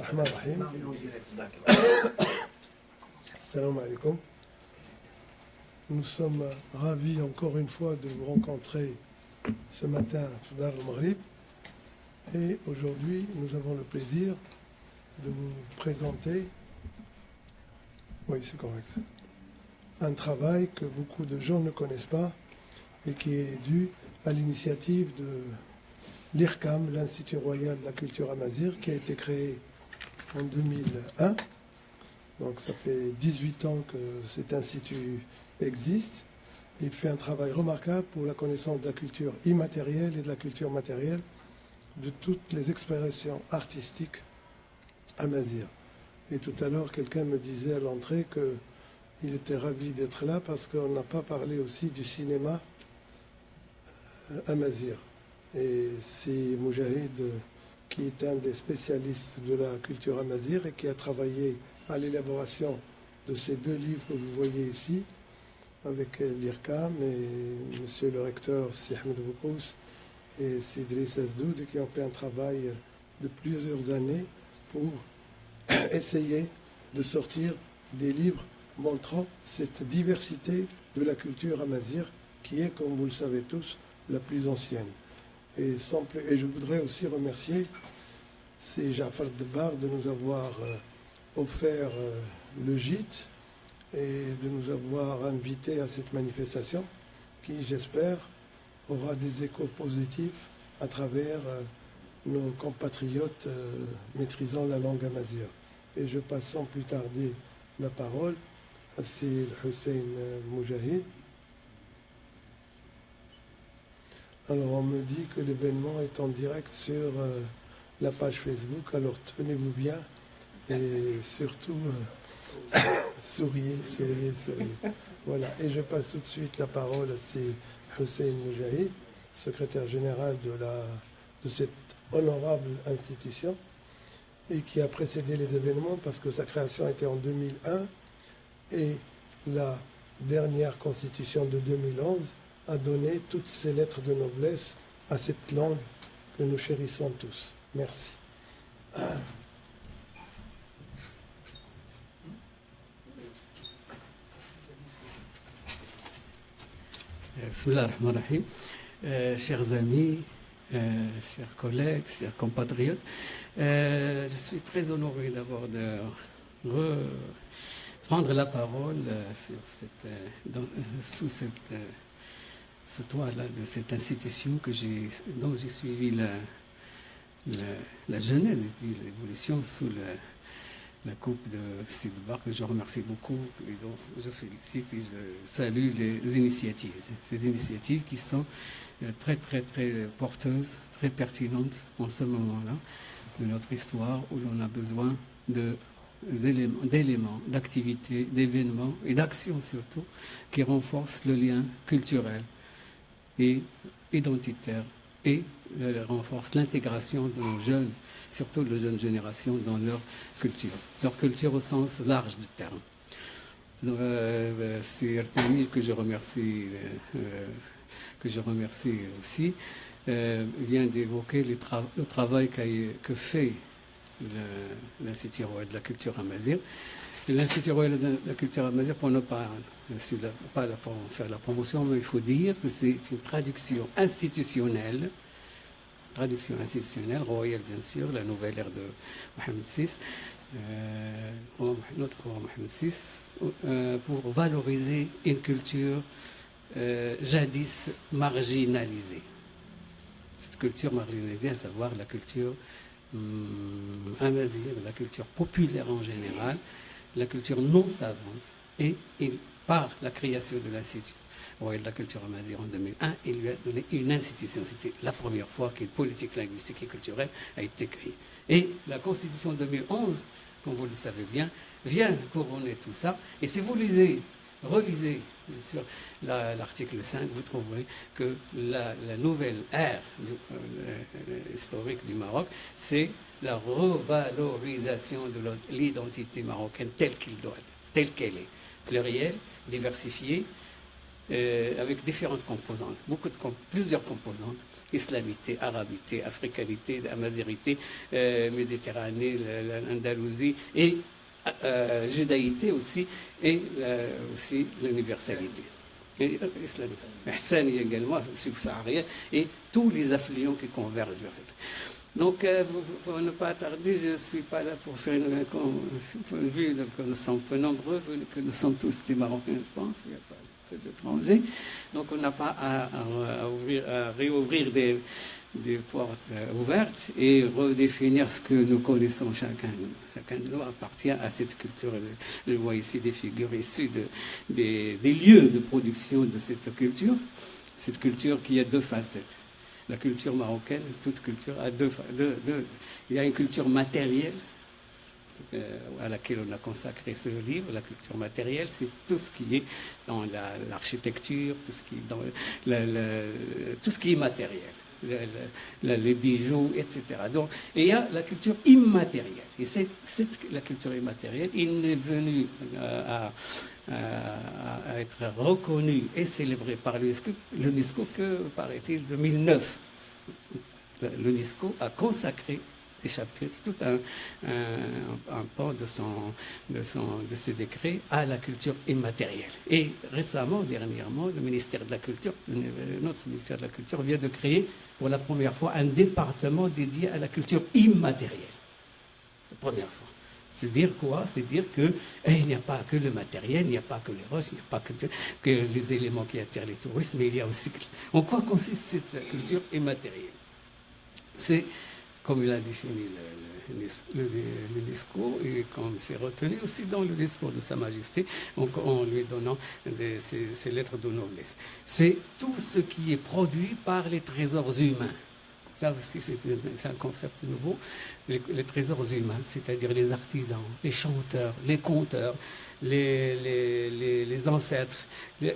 Ar-Rahman Ar-Rahim. Salam alaikum. Nous sommes ravis encore une fois de vous rencontrer ce matin à Dar al-Maghrib. Et aujourd'hui, nous avons le plaisir de vous présenter, oui c'est correct, un travail que beaucoup de gens ne connaissent pas et qui est dû à l'initiative de l'IRCAM, l'Institut Royal de la Culture Amazigh, qui a été créé en 2001. Donc ça fait 18 ans que cet institut existe. Il fait un travail remarquable pour la connaissance de la culture immatérielle et de la culture matérielle, de toutes les expressions artistiques amazighes. Et tout à l'heure, quelqu'un me disait à l'entrée qu'il était ravi d'être là parce qu'on n'a pas parlé aussi du cinéma amazigh. Et c'est Moujahid qui est un des spécialistes de la culture amazigh et qui a travaillé à l'élaboration de ces deux livres que vous voyez ici, avec l'IRCAM et monsieur le recteur Si Ahmed Boukous et Sidri Sazdoud, qui ont fait un travail de plusieurs années pour essayer de sortir des livres montrant cette diversité de la culture amazigh qui est, comme vous le savez tous, la plus ancienne. Et je voudrais aussi remercier c'est Jafar Debar de nous avoir offert le gîte et de nous avoir invités à cette manifestation qui, j'espère, aura des échos positifs à travers nos compatriotes maîtrisant la langue amazigh. Et je passe sans plus tarder la parole à Seyed Hussein Moujahid. Alors on me dit que l'événement est en direct sur la page Facebook, alors tenez-vous bien et surtout souriez. Voilà, et je passe tout de suite la parole à Seyed Hussein Moujahid, secrétaire général de cette honorable institution et qui a précédé les événements parce que sa création était en 2001 et la dernière constitution de 2011 a donné toutes ces lettres de noblesse à cette langue que nous chérissons tous. Merci. Bismillah ar-Rahman ar-Rahim. Chers amis, chers collègues, chers compatriotes, je suis très honoré d'abord de prendre la parole sous ce toit-là de cette institution dont j'ai suivi la genèse et puis l'évolution sous la coupe de Sidbar, que je remercie beaucoup et dont je félicite et je salue les initiatives. Ces initiatives qui sont très porteuses, très pertinentes en ce moment-là de notre histoire où l'on a besoin d'éléments, d'activités, d'événements et d'actions surtout qui renforcent le lien culturel et identitaire et renforce l'intégration de nos jeunes, surtout de jeunes générations, dans leur culture au sens large du terme. C'est Ertani que je remercie aussi, vient d'évoquer le travail que fait l'Institut Royal de la Culture Amazigh. L'Institut Royal de la Culture Amazigh, pour ne pas faire la promotion, mais il faut dire que c'est une traduction institutionnelle, royale bien sûr, la nouvelle ère de Mohamed VI, notre roi Mohamed VI, pour valoriser une culture jadis marginalisée. Cette culture marginalisée, à savoir la culture amazigh, la culture populaire en général, la culture non savante, et par la création de l'Institut Royal de la Culture Amazigh en 2001, il lui a donné une institution. C'était la première fois qu'une politique linguistique et culturelle a été créée. Et la Constitution de 2011, comme vous le savez bien, vient couronner tout ça. Et si vous relisez bien sûr l'article 5, vous trouverez que la nouvelle ère historique du Maroc, c'est la revalorisation de l'identité marocaine telle qu'elle est, plurielle, diversifiée, avec différentes composantes, plusieurs composantes, islamité, arabité, africanité, amazirité, méditerranée, l'Andalousie et judaïté aussi, et aussi l'universalité. Islamique. Ihsani également, subsaharienne, et tous les affluents qui convergent vers cette. Donc, pour ne pas tarder, je ne suis pas là pour faire une. Vu que nous sommes peu nombreux, vu que nous sommes tous des Marocains, je pense, il n'y a pas peu d'étrangers. Donc, on n'a pas à réouvrir des portes ouvertes et redéfinir ce que nous connaissons chacun de nous. Chacun de nous appartient à cette culture. Je vois ici des figures issues des lieux de production de cette culture qui a deux facettes. La culture marocaine, toute culture a deux. Il y a une culture matérielle à laquelle on a consacré ce livre. La culture matérielle, c'est tout ce qui est dans l'architecture, tout ce qui est dans tout ce qui est matériel. Les bijoux, etc. Donc, et il y a la culture immatérielle. Et la culture immatérielle, il n'est venu à être reconnu et célébré par l'UNESCO que, paraît-il, 2009. L'UNESCO a consacré des chapitres, tout un pan de ce décret à la culture immatérielle. Et récemment, dernièrement, le ministère de la Culture, notre ministère de la Culture, vient de créer pour la première fois un département dédié à la culture immatérielle. C'est la première fois. C'est dire quoi? C'est dire qu'il n'y a pas que le matériel, il n'y a pas que les roches, il n'y a pas que les éléments qui attirent les touristes, mais il y a aussi... En quoi consiste cette culture immatérielle? C'est, comme il a défini l'UNESCO, et comme c'est retenu aussi dans le discours de Sa Majesté, en lui donnant ses lettres de noblesse. C'est tout ce qui est produit par les trésors humains. Ça aussi, c'est un concept nouveau. Les trésors humains, c'est-à-dire les artisans, les chanteurs, les conteurs, les ancêtres,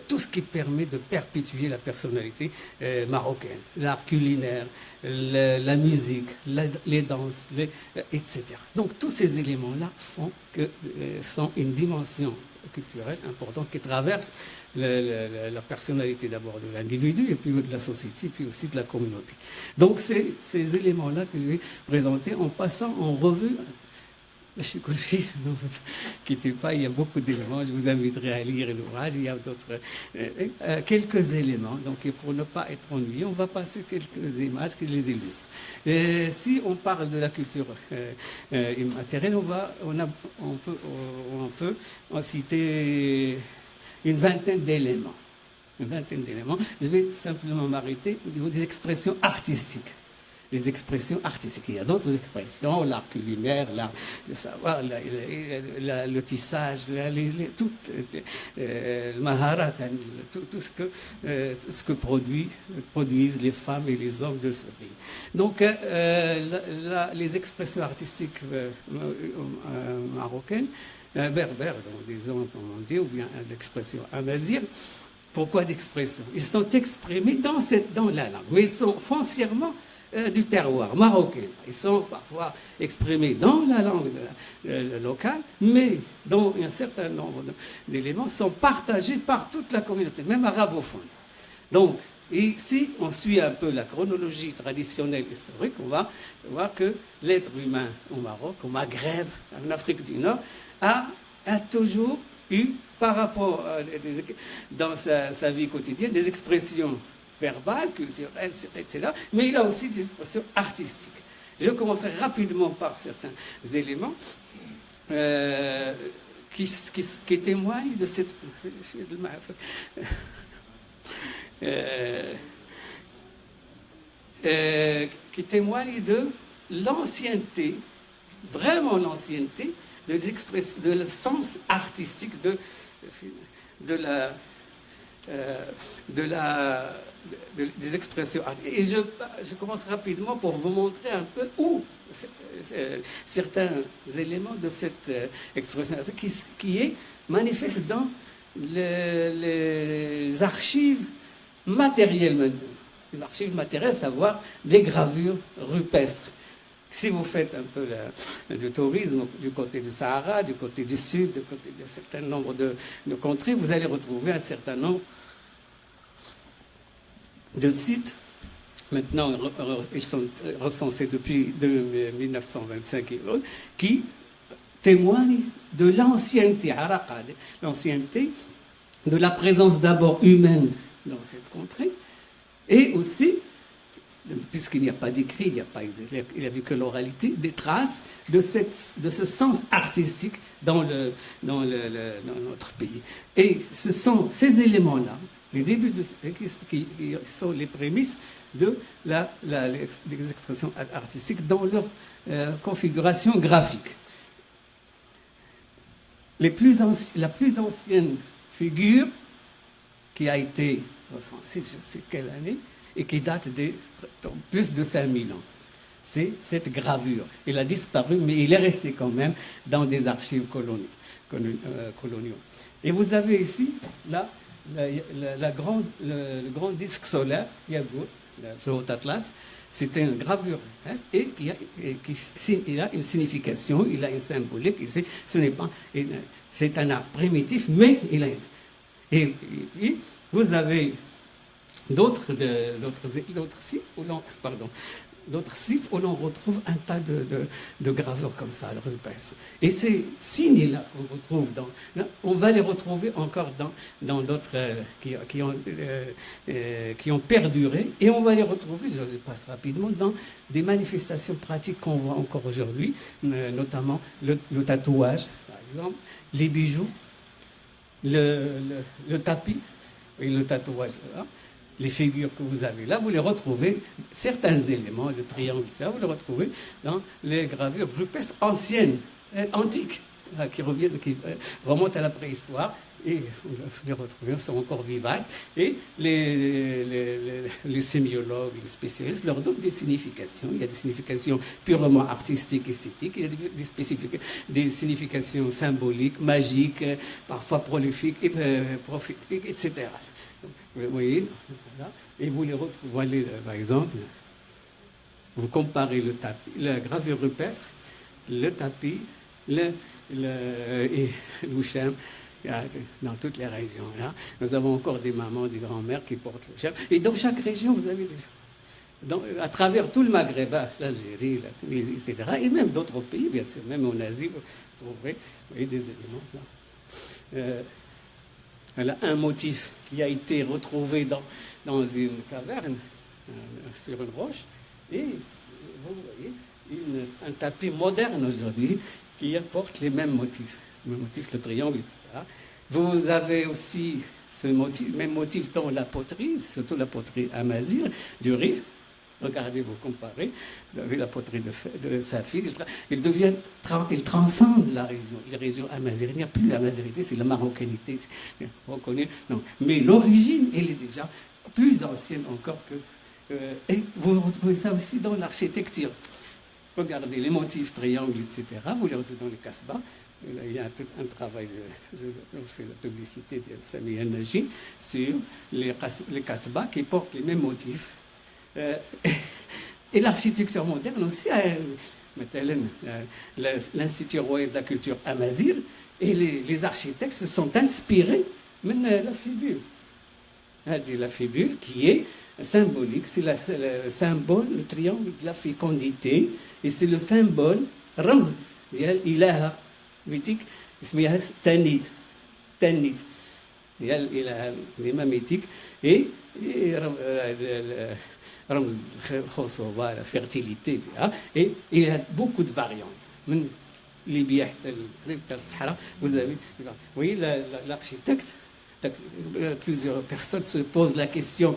tout ce qui permet de perpétuer la personnalité marocaine. L'art culinaire, la musique, les danses, etc. Donc tous ces éléments-là sont une dimension culturelle importante qui traverse la personnalité d'abord de l'individu et puis de la société, puis aussi de la communauté. Donc c'est ces éléments-là que je vais présenter en passant en revue. Je suis couché, ne vous inquiétez pas, il y a beaucoup d'éléments, je vous inviterai à lire l'ouvrage, il y a d'autres, quelques éléments, donc pour ne pas être ennuyé, on va passer quelques images qui les illustrent. Si on parle de la culture immatérielle, on peut en citer une vingtaine d'éléments. Je vais simplement m'arrêter au niveau des expressions artistiques. Les expressions artistiques. Il y a d'autres expressions, l'art culinaire, l'art, le savoir, le tissage, le maharat, tout ce que produisent les femmes et les hommes de ce pays. Donc, les expressions artistiques marocaines, berbères, disons, comme on dit, ou bien l'expression amazigh. Pourquoi d'expression? Ils sont exprimés dans la langue, mais ils sont foncièrement du terroir marocain. Ils sont parfois exprimés dans la langue locale, mais dont un certain nombre d'éléments sont partagés par toute la communauté, même arabophone. Donc, et si on suit un peu la chronologie traditionnelle historique, on va voir que l'être humain au Maroc, au Maghreb, en Afrique du Nord, a toujours eu, par rapport dans sa vie quotidienne, des expressions verbales, culturelles, etc. Mais il a aussi des expressions artistiques. Je commencerai rapidement par certains éléments qui témoignent de cette... qui témoignent de l'ancienneté, vraiment l'ancienneté, de le sens artistique des expressions artistiques. Et je commence rapidement pour vous montrer un peu où certains éléments de cette expression qui est manifeste dans les archives matérielles maintenant. L'archive matérielle, à savoir les gravures rupestres. Si vous faites un peu le tourisme du côté du Sahara, du côté du Sud, du côté d'un certain nombre de contrées, vous allez retrouver un certain nombre de sites. Maintenant, ils sont recensés depuis 1925 et autres, qui témoignent de l'ancienneté, l'ancienneté de la présence d'abord humaine dans cette contrée, et aussi, puisqu'il n'y a pas d'écrit, il n'y a vu que l'oralité, des traces de ce sens artistique dans notre pays. Et ce sont ces éléments-là, les débuts qui sont les prémices de des expressions artistiques dans leur configuration graphique. La plus ancienne figure qui a été recensée, je ne sais quelle année, et qui date de plus de 5000 ans. C'est cette gravure. Il a disparu, mais il est resté quand même dans des archives coloniaux. Et vous avez ici, là, le grand disque solaire, Yagout, le Haut Atlas. C'était une gravure, hein, et il a une signification, il a une symbolique. Ce n'est pas, c'est un art primitif, mais il a. Et vous avez d'autres sites où l'on retrouve un tas de gravures comme ça, rupestres. Et ces signes-là qu'on retrouve on va les retrouver encore dans d'autres qui ont perduré, et on va les retrouver, je passe rapidement, dans des manifestations pratiques qu'on voit encore aujourd'hui, notamment le tatouage, par exemple, les bijoux, le tapis, et le tatouage, là. Les figures que vous avez là, vous les retrouvez, certains éléments, le triangle, ça, vous les retrouvez dans les gravures rupestres anciennes, antiques, qui remontent à la préhistoire, et vous les retrouvez, sont encore vivaces, et les sémiologues, les spécialistes leur donnent des significations. Il y a des significations purement artistiques, esthétiques, il y a des significations symboliques, magiques, parfois prolifiques, prophétiques, etc. Vous voyez, voilà. Et vous les retrouvez, par exemple, vous comparez le tapis, la gravure rupestre, le tapis, et l'ouchem, dans toutes les régions. Là, nous avons encore des mamans, des grands-mères qui portent le chef. Et dans chaque région, vous avez à travers tout le Maghreb, l'Algérie, la Tunisie, etc., et même d'autres pays, bien sûr, même en Asie, vous trouverez des éléments là. Elle a un motif qui a été retrouvé dans une caverne, sur une roche, et vous voyez un tapis moderne aujourd'hui qui apporte les mêmes motifs. Le motif, le triangle, etc. Vous avez aussi même motif dans la poterie, surtout la poterie amazigh du Rif. Regardez, vous comparez, vous avez la poterie de Safi, il transcende les régions amazighes. Il n'y a plus l'amazirité, c'est la marocanité, reconnu. Non. Mais l'origine, elle est déjà plus ancienne encore que... et vous retrouvez ça aussi dans l'architecture. Regardez les motifs triangles, etc. Vous les retrouvez dans les Kasbah. Il y a un travail, je fais la publicité de Sami El-Naji, sur les Kasbah qui portent les mêmes motifs. Et l'architecture moderne aussi, l'Institut royal de la culture amazigh, et les architectes se sont inspirés de la fibule. La fibule qui est symbolique, c'est le symbole, le triangle de la fécondité, et c'est le symbole, Ramz, ilaha, mythique, Tanit. Il a mythique, et la fertilité, et il y a beaucoup de variantes. Vous voyez, l'architecte, plusieurs personnes se posent la question,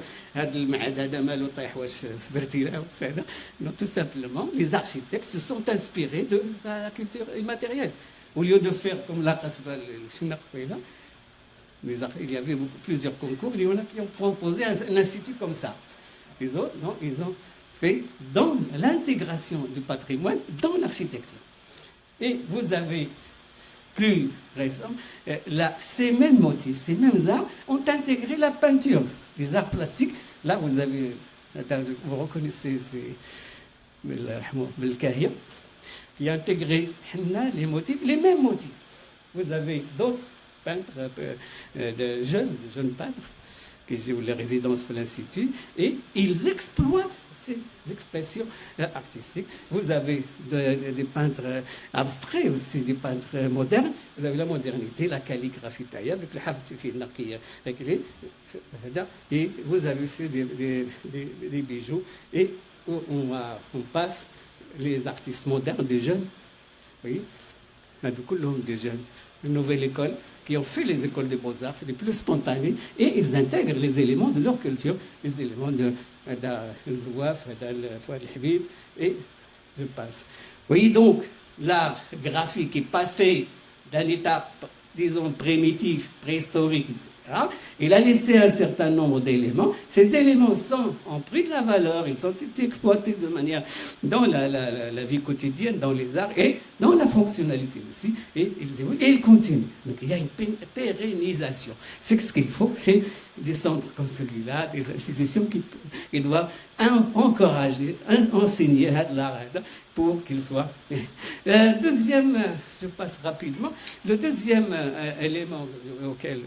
tout simplement, les architectes se sont inspirés de la culture immatérielle. Au lieu de faire comme la Kasbah, il y avait plusieurs concours, il y en a qui ont proposé un institut comme ça. Les autres, non, ils ont fait dans l'intégration du patrimoine dans l'architecture. Et vous avez, plus récent, ces mêmes motifs, ces mêmes arts ont intégré la peinture, les arts plastiques. Là, vous reconnaissez Belkahia, qui a intégré les mêmes motifs. Vous avez d'autres peintres, de jeunes peintres, qui jouent les résidences de l'Institut, et ils exploitent ces expressions artistiques. Vous avez des peintres abstraits aussi, des peintres modernes. Vous avez la modernité, la calligraphie taillée avec le haftifi naqiya, et vous avez aussi des bijoux. Et on passe les artistes modernes, des jeunes, oui, des jeunes, une nouvelle école, qui ont fait les écoles des beaux-arts, c'est les plus spontanés, et ils intègrent les éléments de leur culture, les éléments de Zouaf, Fouad El-Habib, et je passe. Vous voyez donc, l'art graphique est passé d'un état, disons, primitif, préhistorique, etc. Il a laissé un certain nombre d'éléments. Ces éléments ont pris de la valeur, ils ont été exploités de manière dans la vie quotidienne, dans les arts et dans la fonctionnalité aussi. Et ils continuent. Donc il y a une pérennisation. C'est ce qu'il faut, c'est des centres comme celui-là, des institutions qui doivent encourager, enseigner l'art pour qu'il soit. Deuxième, je passe rapidement, le deuxième élément auquel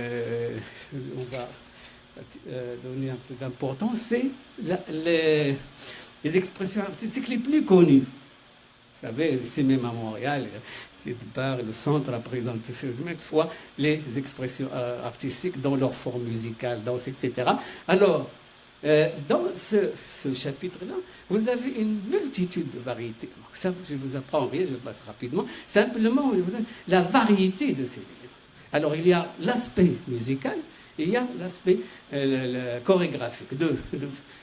on va donner un peu d'importance, c'est les expressions artistiques les plus connues. Vous savez, c'est même à Montréal, c'est par le centre à présenter cette fois les expressions artistiques dans leur forme musicale, danse, etc. Alors, dans ce chapitre-là, vous avez une multitude de variétés. Ça, je vous apprends rien, je passe rapidement. Simplement, la variété de ces éléments. Alors, il y a l'aspect musical, et il y a l'aspect chorégraphique.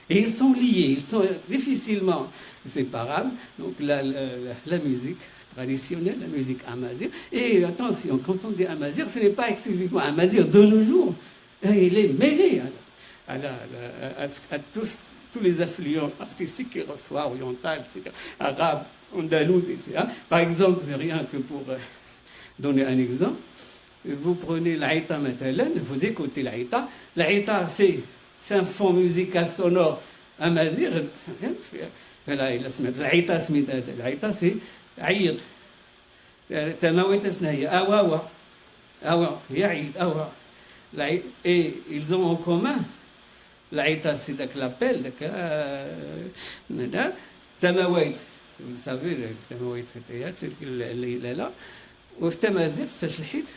Et ils sont liés, ils sont difficilement séparables. Donc, la musique traditionnelle, la musique amazigh. Et attention, quand on dit amazigh, ce n'est pas exclusivement amazigh de nos jours. Il est mêlé à tous les affluents artistiques qu'il reçoit, oriental, etc., arabes, andalous, etc. Par exemple, rien que pour donner un exemple, vous prenez l'Aïta Matalan, vous écoutez l'Aïta. L'Aïta, c'est un fond musical sonore amazigh. L'Aïta, c'est Aïd. Tamawita Snaïa, Awawa. Awa, Yaïd, Awa. Et ils ont en commun. L'Aïta, c'est l'appel. Tamawit. Vous savez, Tamawit, c'est là. Ou Tamazir, c'est Shlhit.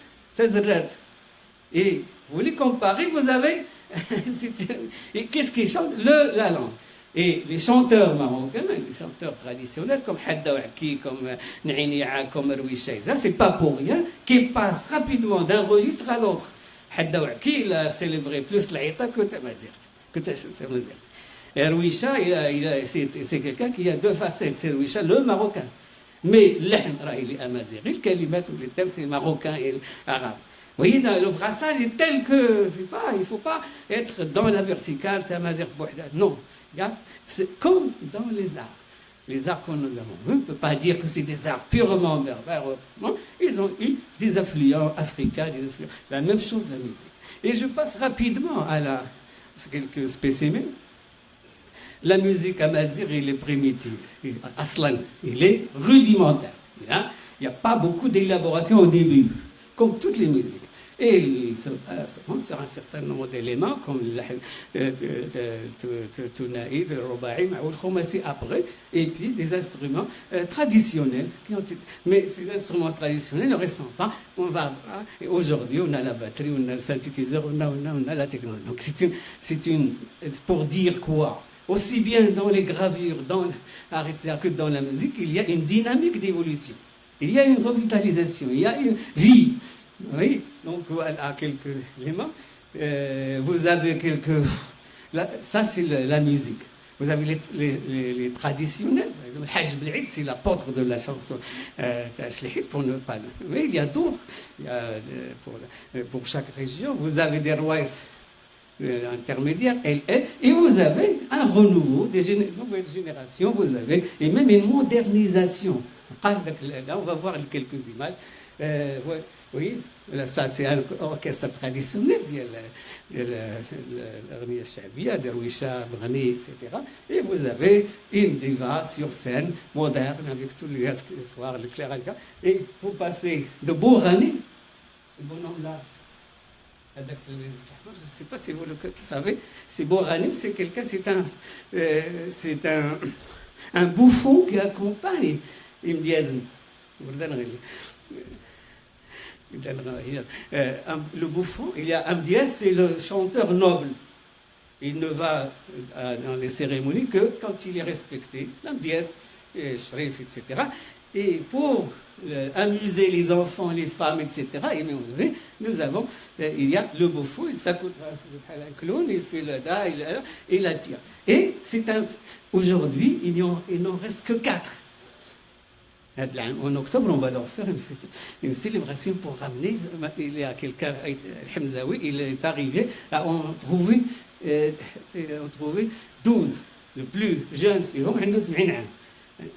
Et vous les comparez, vous avez. Et qu'est-ce qu'ils chantent? La langue. Et les chanteurs marocains, les chanteurs traditionnels comme Hadda Ouaki, comme Naïnia, comme Rouisha, ça, c'est pas pour rien qu'ils passent rapidement d'un registre à l'autre. Hadda Ouaki, il a célébré plus l'Aïta que Tamazir. Et Rouisha, c'est quelqu'un qui a deux facettes. C'est Rouisha, le marocain. Mais l'Ahm, il est amazigh. Le kalimat ou les thèmes, c'est marocain et arabe. Vous voyez, le brassage est tel que, il ne faut pas être dans la verticale, amazigh bouhda. Non, c'est comme dans les arts que nous avons. On ne peut pas dire que c'est des arts purement berbères. Ils ont eu des affluents africains, des affluents. La même chose, la musique. Et je passe rapidement à quelques spécimens. La musique amazigh, il est primitive. Aslan, il est rudimentaire. Il n'y a pas beaucoup d'élaboration au début, comme toutes les musiques. Et il se base sur un certain nombre d'éléments, comme le Tunaï, le Robaï, le Khomasi après, et puis des instruments traditionnels. Mais ces instruments traditionnels ne restent pas. Aujourd'hui, on a la batterie, on a le synthétiseur, on a la technologie. Donc c'est pour dire quoi? Aussi bien dans les gravures, dans l'art, etc., que dans la musique, il y a une dynamique d'évolution. Il y a une revitalisation, il y a une vie. Oui, donc voilà quelques éléments. Vous avez ça, c'est la musique. Vous avez les traditionnels. Le Hajj Bel'id, c'est l'apôtre de la chanson Tashlihit, pour ne pas. Mais il y a d'autres. Pour chaque région, vous avez des rois intermédiaires, et vous avez un renouveau, des nouvelles générations, vous avez, et même une modernisation. Là, on va voir quelques images. Oui, là, ça c'est un orchestre traditionnel, l'Arnia Chabia, Derwisha, Brani, etc. Et vous avez une diva sur scène, moderne, avec tous les soirs, le clair. Et vous passez de Bourani, ce bonhomme-là, je ne sais pas si vous le savez, c'est Boranim, c'est quelqu'un, c'est un bouffon qui accompagne Imdiazen. Le bouffon, il y a Amdiaz, c'est le chanteur noble. Il ne va dans les cérémonies que quand il est respecté, l'Amdiaz, Shrif, etc. Et pour amuser les enfants, les femmes, etc., nous avons, il y a le bouffon, il s'accoute un clown, il fait le da, il attire. Et aujourd'hui, il n'en reste que 4. En octobre, on va leur faire une célébration pour ramener. Il y a quelqu'un, Al-Hamzaoui, il est arrivé à en trouver 12. Le plus jeune,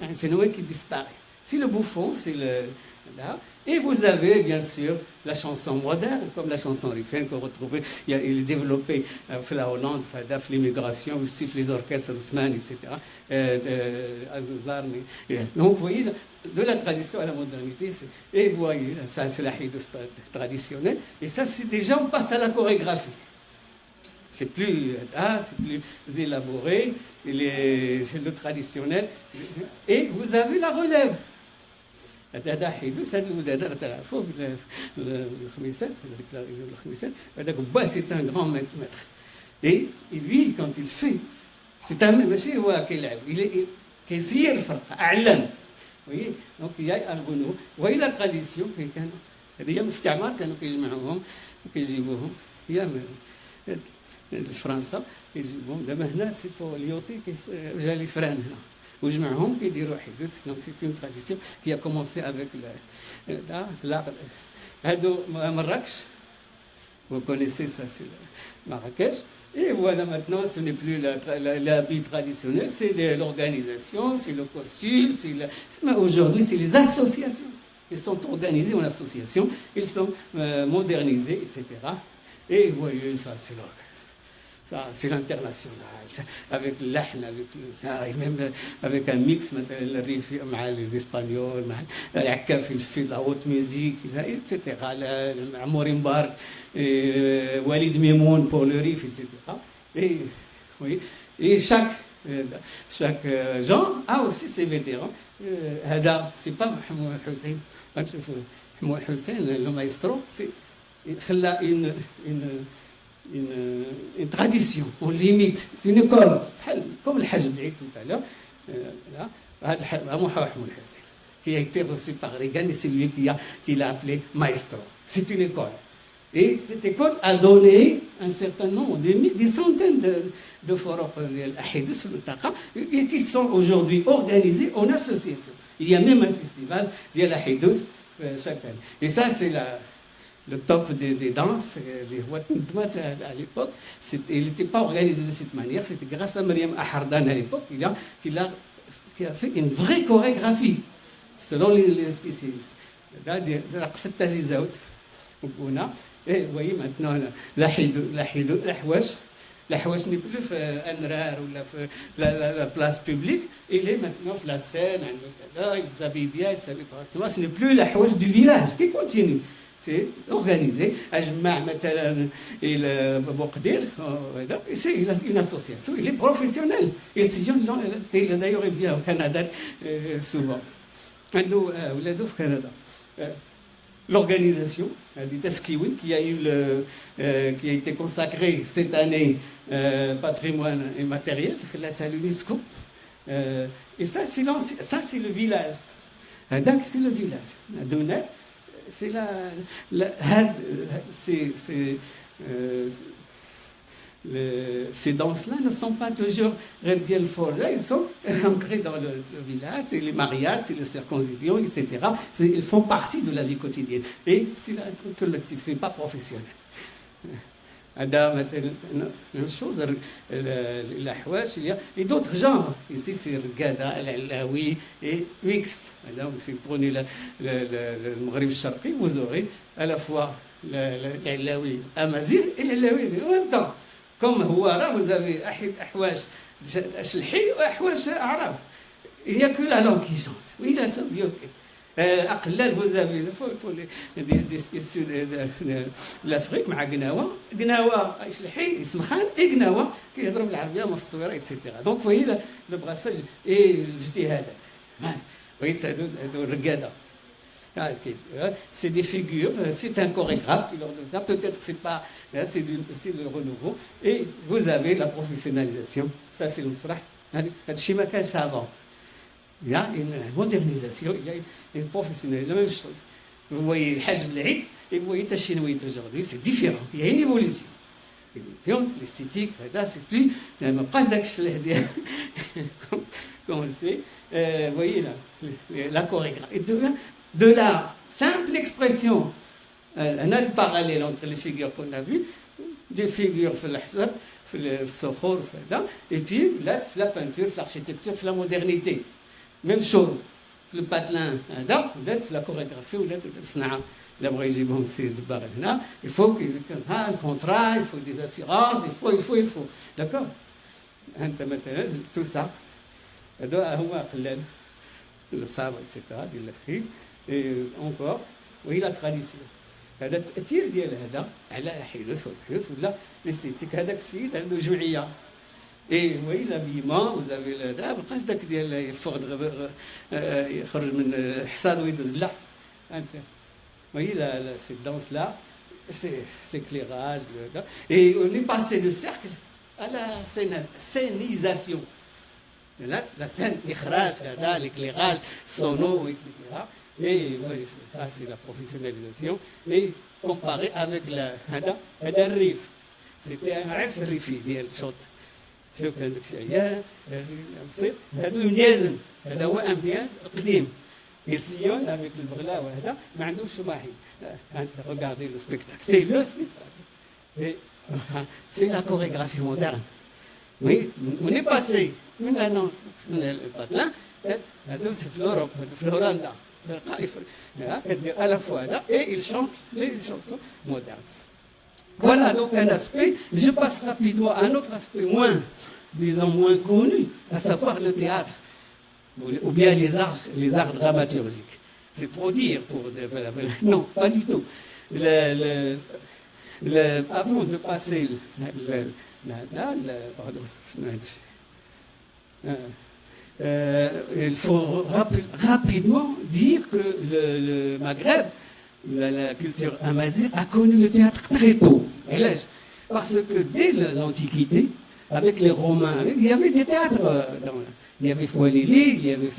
un phénomène qui disparaît. C'est le bouffon, c'est là. Et vous avez bien sûr la chanson moderne, comme la chanson rifaine qu'on retrouve. Il est développé à la Hollande, l'immigration, aussi les orchestres Ousmane, etc. Donc vous voyez, de la tradition à la modernité, et vous voyez, ça c'est la hidous traditionnelle. Et ça, c'est déjà, on passe à la chorégraphie. C'est plus élaboré, c'est le traditionnel. Et vous avez la relève. C'est un grand maître. Et lui, quand il fait, c'est un monsieur il est كيسير الفرقة أعلم. voyez, donc il y a un renou. Vous voyez la tradition, هذه من الاستعمار كانوا كيجمعوهم وكيجيبوهم أيام فرنسا كيجيبوهم دابا هنا سي بور اليوتي جا لي فران هنا وجمعهم كيديروا حدث. دونك سي اون تراديسيون كي ا كومونسي افيك لا هادو مراكش. Vous connaissez ça, c'est Marrakech. Et voilà, maintenant, ce n'est plus l'habit traditionnel, c'est l'organisation, c'est le costume, aujourd'hui, c'est les associations. Ils sont organisés en association, ils sont modernisés, etc. Et vous voyez, ça, c'est l'international, avec l'ahn, même avec un mix, les Espagnols, la haute musique, etc. Mourim Bark, Walid Mimoun pour le riff, etc. Et, oui, et chaque genre a aussi ses vétérans. Hada, c'est pas Mohamed Hussein. Mohamed Hussein, le maestro, il a une tradition, on limite. C'est une école, comme le Hajj tout à l'heure, qui a été reçu par Reagan, et c'est lui qui l'a appelé maestro. C'est une école. Et cette école a donné un certain nombre, des centaines de forums qui sont aujourd'hui organisés en association. Il y a même un festival de la Hidous chaque année. Et ça, c'est le top des danses, des Watnouat à l'époque. Il n'était pas organisé de cette manière. C'était grâce à Mariam Ahardan à l'époque qui a fait une vraie chorégraphie, selon les spécialistes. Et vous voyez maintenant, la Houache n'est plus un rare ou la place publique, il est maintenant la scène, il s'habille bien, il s'habille correctement. Ce n'est plus la Houache du village qui continue. C'est organisé. Ajma' مثلا Bouqdir, c'est une association, il est professionnel. Et d'ailleurs, il vient au Canada souvent. L'organisation du Taskiwin qui a été consacrée cette année patrimoine immatériel, à l'UNESCO. Et ça, c'est le village. Donc, c'est le village. Adonat, ces danses-là ne sont pas toujours reptiles forts. Là, ils sont ancrés dans le village, c'est les mariages, c'est les circoncisions, etc. Ils font partie de la vie quotidienne. Et c'est un truc collectif, ce n'est pas professionnel. Une chose, la Houache, et d'autres genres. Ici, c'est le Gada, l'Alaoui et mixte. Donc, si vous prenez le Maghreb Sharqi, vous aurez à la fois l'Alaoui Amazir et l'Alaoui en même temps. Comme Houara, vous avez Ahouache Shlhi et Ahouache Arab. Il n'y a que la langue qui change. Oui, vous avez des issus de l'Afrique مع قناوة ايش الحين اسم خان قناوة كيهضروا بالعربية مفصورة ايتترا دونك فهي لو براساج اي الاجتهادات فهي هادو الرقادة c'est des figures, c'est un chorégraphe qui leur donne ça, peut-être que c'est pas, c'est le renouveau, et vous avez la professionnalisation, ça c'est le مسرح, هذا الشيء ما كانش avant. Il y a une modernisation, il y a une professionnalisation, la même chose. Vous voyez le Hajj Bl'Aïd et vous voyez Tachinoït aujourd'hui, c'est différent, il y a une évolution. L'esthétique, c'est plus, c'est ma page d'accès, comme on le sait, vous voyez là, la chorégraphie. De la simple expression, on a le parallèle entre les figures qu'on a vues, des figures في الحسن في الصخور et puis là la peinture, l'architecture, la modernité. Même chose. في الباتلان هذا ولات في la chorégraphie ولات الصناعة. لا بغا يجيبهم سي دباغ هنا il faut qu'il y ait un contrat, il faut des assurances, il faut. D'accord. أنت مثلا tout ça. هذا هو قلال الصابة etc. ديال الأفريق. Et encore, oui, la tradition. هذا التأثير ديال هذا على حدث والحدث ولا الاستيتيك هذاك السيد عنده جمعية. اي وي لابيمون وزافي هذا ما بقاش داك ديال يخرج من الحصاد ويدوز لا انت وي لا سي دونس لا سي l'éclairage et on est passé de cercle à la scénisation. La scène, l'éclairage, l'éclairage sonore, etc. Et ça, c'est la professionnalisation. Et comparé avec le riff. C'était un riff rifi, ديال الشوط. شوف كان داك الشيء بسيط. هذا يميزن. هذا هو امتياز قديم. يسيون avec البغلا وهذا ما عندوش شماحي. Regardez le spectacle. C'est le spectacle. Et c'est la chorégraphie moderne. Oui, on est passé من هنا من الباتلان هذا في الأوروب في هولندا في القائف كدير ألف هذا et il chante les chansons modernes. Voilà donc un aspect. Je passe rapidement à un autre aspect moins connu, à savoir le théâtre ou bien les arts dramaturgiques. C'est trop dire pour non, pas du tout. Avant de passer pardon. Il faut rapidement dire que le Maghreb, la culture amazigh, a connu le théâtre très tôt. Parce que dès l'Antiquité, avec les Romains, il y avait des théâtres. Il y avait Foualili, il y avait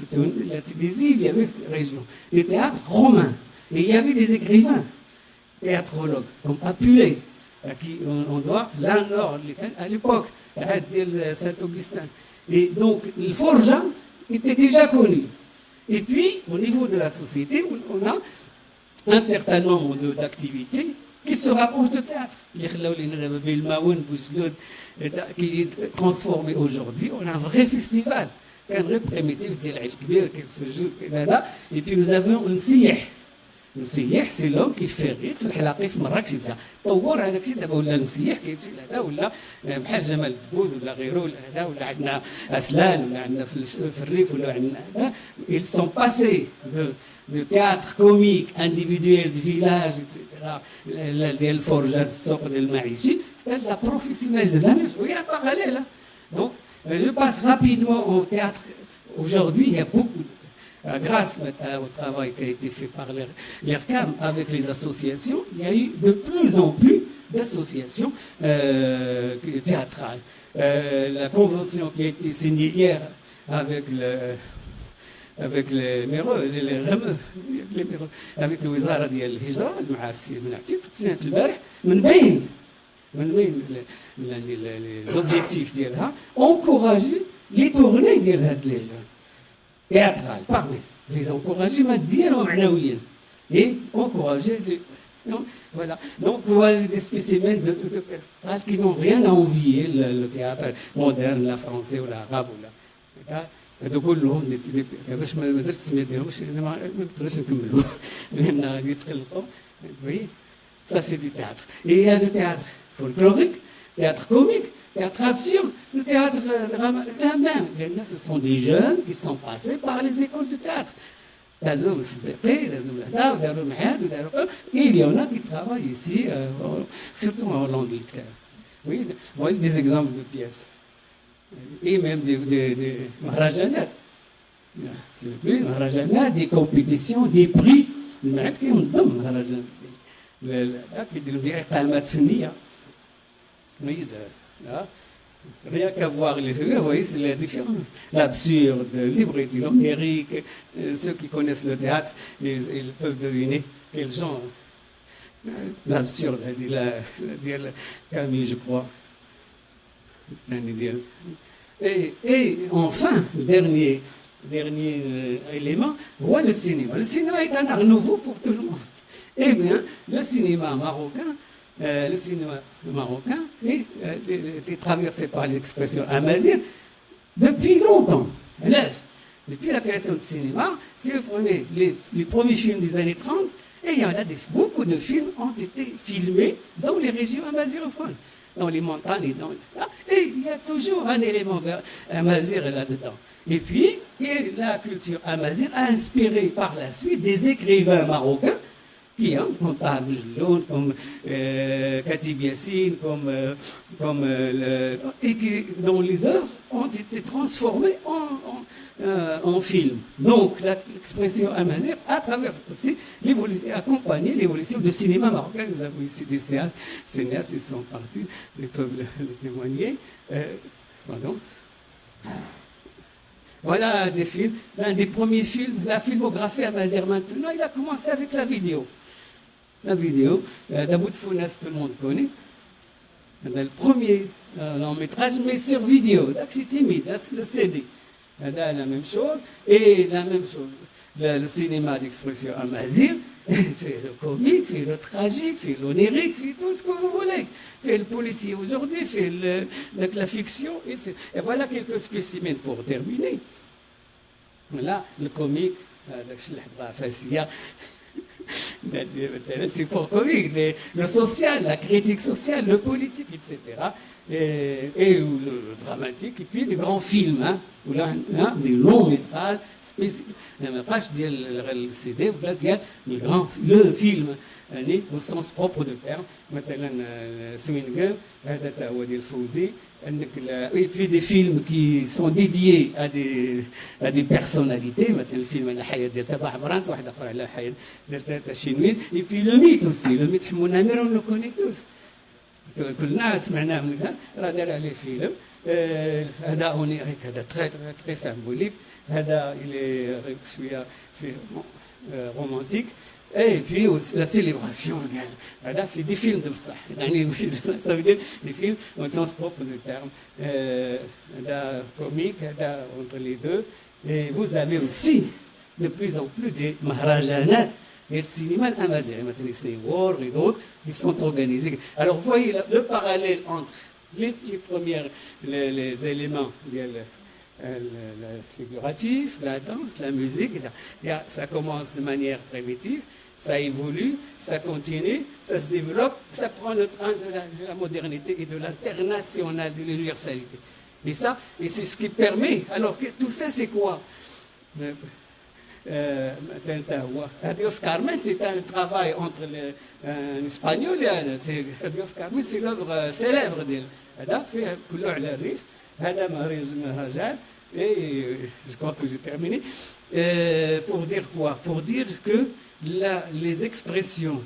la Tunisie, il y avait région. Des théâtres romains. Et il y avait des écrivains, théâtrologues, comme Apulée, à qui on doit l'Anor, à l'époque, Saint-Augustin. Et donc, le forgeat était déjà connu. Et puis, au niveau de la société, on a un certain nombre d'activités qui se rapprochent de théâtre. Qui est transformé aujourd'hui. On a un vrai festival. Un vrai primitif, et puis nous avons un siyah. Le siyah, c'est l'homme qui fait rire في الحلاقي في مراكش طور هذاك الشيء دابا ولا السياح كيمشي لهذا ولا بحال جمال الدبوز ولا غيره ولا هذا ولا عندنا اسلان ولا عندنا في الريف ولا عندنا هذا. Ils sont passés de théâtre comique individuel du village etc. ديال الفرجات السوق ديال المعيشي حتى لا professionnalisation. Il y a un parallèle. Donc je passe rapidement au théâtre. Aujourd'hui, il y a beaucoup grâce au travail qui a été fait par l'ERCAM avec les associations, il y a eu de plus en plus d'associations théâtrales. La convention qui a été signée hier avec avec le وزارة ديال الهجرة مع السي بن عتيق تسنات البارح من بين les objectifs ديالها encourager les tournées ديال هاد les théâtrales, parmi les encourager ماديا ومعنويا et encourager les voilà. Donc voilà des spécimens de qui n'ont rien à envier le théâtre moderne, la français ou l'arabe ou la هادو كلهم باش ما درت السميه ديالهم باش ما نقدرش نكملوا لان غادي يتقلقوا. Oui, ça c'est du théâtre. Et il y a du théâtre folklorique, théâtre comique, théâtre absurde, le théâtre la même. Ce sont des jeunes qui sont passés par les écoles de théâtre. دازو الصديقي دازو هذا وداروا معاد وداروا il y en a qui travaillent ici surtout en Hollande الكتاب. Oui, voilà des exemples de pièces et même des مهرجانات. C'est le plus مهرجانات, des compétitions, des prix. المعاد كينظم مهرجان لا كيديروا دي اقامات فنيه. Oui, rien qu'à voir les feux, vous voyez, c'est la différence. L'absurde, l'hybride, l'onirique, ceux qui connaissent le théâtre, ils peuvent deviner quel genre. L'absurde, dit Camille, je crois. C'est un idéal. Et enfin, le dernier élément, voilà le cinéma. Le cinéma est un art nouveau pour tout le monde. Eh bien, le cinéma marocain est traversé par l'expression amazigh depuis longtemps. Depuis la création du cinéma, si vous prenez les premiers films des années 30, et il y en a beaucoup de films ont été filmés dans les régions amazighnophones, dans les montagnes, et il y a toujours un élément amazigh là-dedans. Et puis, la culture amazigh a inspiré par la suite des écrivains marocains comme Tahar Boujelloun, comme Khatib Yassine, dont les œuvres ont été transformées en film. Donc, l'expression amazigh a traversé aussi l'évolution, accompagné l'évolution du cinéma marocain. Nous avons ici des cinéastes, ils sont partis, ils peuvent le témoigner. Pardon. Voilà des films. L'un des premiers films, la filmographie amazigh maintenant, il a commencé avec la vidéo. La vidéo, d'Aboud Founas, tout le monde connaît. Le premier long métrage, mais sur vidéo. C'est timide, le CD. La même chose. Et la même chose, le cinéma d'expression amazigh fait le comique, fait le tragique, fait l'onirique, fait tout ce que vous voulez. Fait le policier aujourd'hui, fait la fiction. Et voilà quelques spécimens pour terminer. Voilà le comique, c'est fort comique, le social, la critique sociale, le politique, etc. Et le dramatique, et puis des grands films, des longs métrages spécifiques. Le CD, le film, au sens propre du terme, Swingen, et puis des films qui sont dédiés à des personnalités, le film et puis le mythe aussi, le mythe Hamoun Amir, on le connaît tous. كلنا سمعنا منها راه دار عليه فيلم هذا اونيريك هذا تري سامبوليك هذا الي شويه في رومانتيك اي بي لا سيليبراسيون ديال هذا في دي فيلم بصح يعني ça veut dire des films au sens propre du terme هذا كوميك هذا entre les deux. Et vous avez aussi de plus en plus des mahrajanat et le cinéma amazigh, maintenant les War et d'autres, ils sont organisés. Alors vous voyez le parallèle entre les premiers les éléments figuratifs, la danse, la musique, ça commence de manière primitive, ça évolue, ça continue, ça se développe, ça prend le train de la modernité et de l'international, de l'universalité. Et c'est ce qui permet. Alors que tout ça, c'est quoi? Adios Carmen, c'est un travail entre un espagnol et Adios Carmen, c'est l'œuvre célèbre d'elle. Et je crois que j'ai terminé. Pour dire quoi? Pour dire que les expressions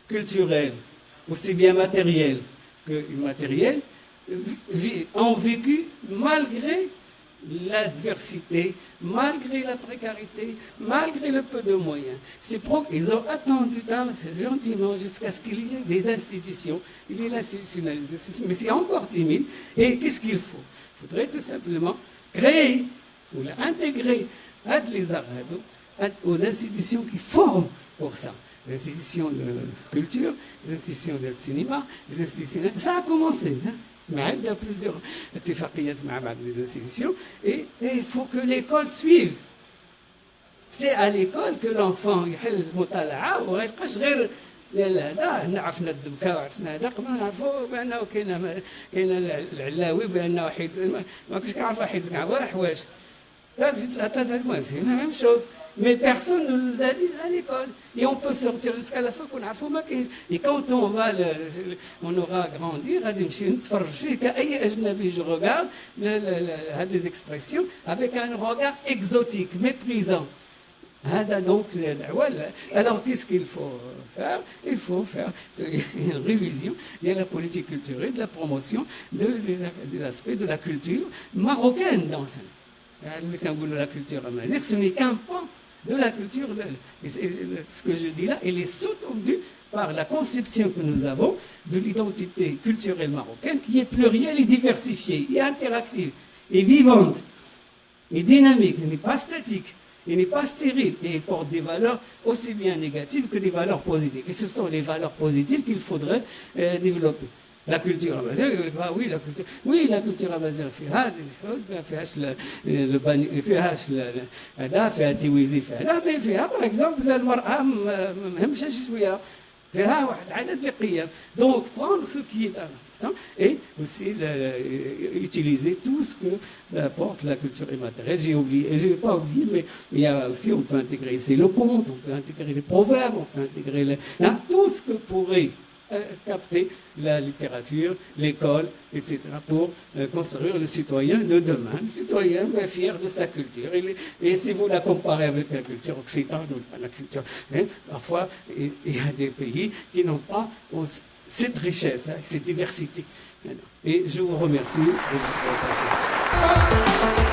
culturelles, aussi bien matérielles que immatérielles, ont vécu malgré l'adversité, malgré la précarité, malgré le peu de moyens. Ils ont attendu gentiment jusqu'à ce qu'il y ait des institutions. Il y a l'institutionnalisation, mais c'est encore timide. Et qu'est-ce qu'il faut? Il faudrait tout simplement créer ou intégrer les Arabes aux institutions qui forment pour ça. Les institutions de culture, les institutions de cinéma, les institutions... Ça a commencé, hein? Mais il y a plusieurs des institutions et il faut que l'école suive. C'est à l'école que l'enfant يحل المطالعة وما يبقاش غير لا عرفنا الدبكة وعرفنا هذا قبل نعرفوا بأنه كاين العلاوي بأنه حيد ما كنتش كنعرف حيد كنعرف غير حوايج. ثلاثة سي لا ميم شوز mais personne ne nous a dit à l'école. Et on peut sortir jusqu'à la fin qu'on a fait. Et quand on aura grandi, je regarde des expressions avec un regard exotique, méprisant. Donc, alors qu'est-ce qu'il faut faire? Il faut faire une révision de la politique culturelle, de la promotion des aspects de la culture marocaine dans ça. La culture amazigh, ce n'est qu'un pan de la culture. Ce que je dis là, il est sous-tendu par la conception que nous avons de l'identité culturelle marocaine qui est plurielle et diversifiée, et interactive, et vivante, et dynamique, elle n'est pas statique. Il n'est pas stérile et il porte des valeurs aussi bien négatives que des valeurs positives. Et ce sont les valeurs positives qu'il faudrait développer. La culture amazigh, la culture amazigh فيها des choses, فيها تيويزي mais فيها par exemple المرأة مهمشة شوية فيها واحد العدد من القيم. Donc prendre ce qui est important et aussi utiliser tout ce que apporte la culture immatérielle. J'ai pas oublié, mais il y a aussi, on peut intégrer le conte, on peut intégrer les proverbes, on peut intégrer tout ce que pourrait capter la littérature, l'école, etc., pour construire le citoyen de demain. Le citoyen fier de sa culture. Et si vous la comparez avec la culture occitane ou la culture, parfois, il y a des pays qui n'ont pas cette richesse, cette diversité. Et je vous remercie de votre patience.